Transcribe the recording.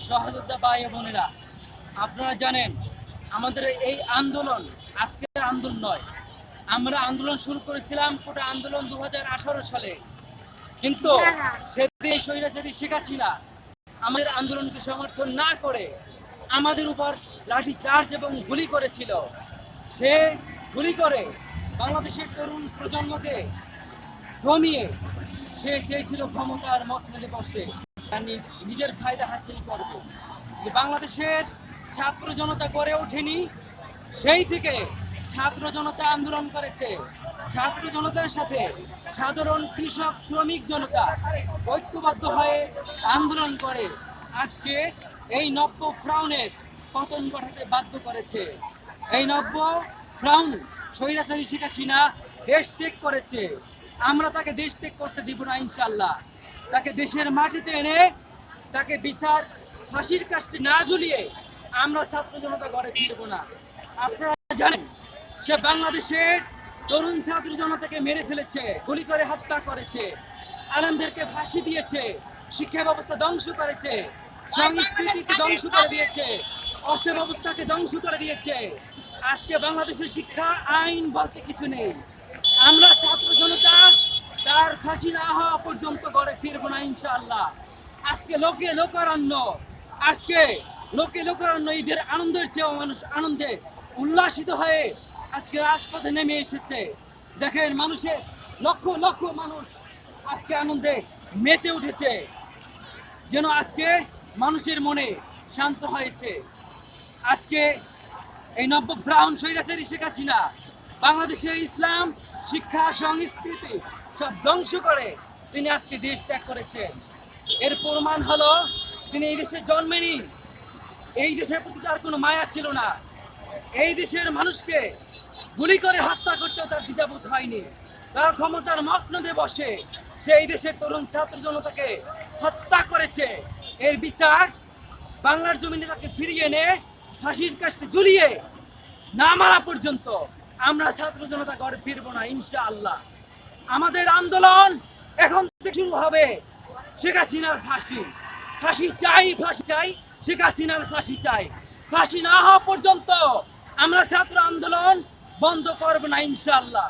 সহযোদ্ধা ভাই ও বোনেরা, আপনারা জানেন আমাদের এই আন্দোলন আজকের আন্দোলন নয়। আমরা আন্দোলন শুরু করেছিলাম কোটা আন্দোলন 2018 সালে, কিন্তু সেদিন স্বৈরাচারী শেখ হাসিনা আমাদের আন্দোলনকে সমর্থন না করে আমাদের উপর লাঠি চার্জ এবং গুলি করেছিল। সে গুলি করে বাংলাদেশের তরুণ প্রজন্মকে দমিয়ে সে চেয়েছিল ক্ষমতার মসনদে বসে নিজের ফায়দা হাসিল করবে। বাংলাদেশের ছাত্র জনতা গড়ে ওঠেনি, সেই থেকে ছাত্র জনতা আন্দোলন করেছে। ছাত্র জনতার সাথে সাধারণ কৃষক শ্রমিক জনতা ঐক্যবদ্ধ হয়ে আন্দোলন করে আজকে এই নব্য ফ্রাউনের পতন ঘটাতে বাধ্য করেছে। এই নব্য ফ্রাউন স্বৈরাচারী শেখ হাসিনা দেশ ত্যাগ করেছে। আমরা তাকে দেশ ত্যাগ করতে দিব না ইনশাল্লাহ। তাকে দেশের মাটিতে এনে তাকে বিচার ফাঁসির কাজটি না ঝুলিয়ে আমরা ছাত্র জনতা ঘরে ফিরবো না। আপনারা জানেন সে বাংলাদেশের তরুণ ছাত্র জনতাকে মেরে ফেলেছে, গুলি করে হত্যা করেছে, আলেমদেরকে ফাঁসি দিয়েছে, শিক্ষা ব্যবস্থা ধ্বংস করেছে, সংস্কৃতিকে ধ্বংস করে দিয়েছে, অর্থ ব্যবস্থাকে ধ্বংস করে দিয়েছে। আজকে বাংলাদেশের শিক্ষা আইন বলতে কিছু নেই। আমরা ছাত্র জনতা তার ফাঁসি না হওয়া পর্যন্ত ঘরে ফিরবো না ইনশাআল্লাহ। আজকে লোকে লোকারণ্য, আজকে লোকে লোকারণ্য ঈদের আনন্দের চেয়েও মানুষ আনন্দে উল্লাসিত হয়ে আজকে রাজপথে নেমে এসেছে। দেখেন মানুষের লক্ষ লক্ষ মানুষ আজকে আনন্দে মেতে উঠেছে, যেন আজকে মানুষের মনে শান্ত হয়েছে। আজকে এই নব্য ফ্রাউন স্বৈরাচারী শেখ হাসিনা বাংলাদেশে ইসলাম শিক্ষা সংস্কৃতি সব ধ্বংস করে তিনি আজকে দেশ ত্যাগ করেছেন। এর প্রমাণ হলো তিনি এই দেশে জন্মেনি, এই দেশের প্রতি তার কোনো মায়া ছিল না। এই দেশের মানুষকে গুলি করে হত্যা করতেও তার দ্বিধাবোধ হয়নি। তার ক্ষমতার মসনদে বসে সেই দেশের তরুণ ছাত্র জনতাকে হত্যা করেছে। এর বিচার বাংলার জমিনে তাকে ফিরিয়ে এনে ফাঁসির কাছে ঝুলিয়ে না মারা পর্যন্ত আমরা ছাত্র জনতা ঘরে ফিরবো না ইনশাআল্লাহ। আমাদের আন্দোলন এখন থেকে শুরু হবে শেখ হাসিনার ফাঁসি। ফাঁসি চাই, ফাঁসি চাই, শেখ হাসিনার ফাঁসি চাই। ফাঁসি না হওয়া পর্যন্ত আমরা ছাত্র আন্দোলন বন্ধ করবো না ইনশাআল্লাহ।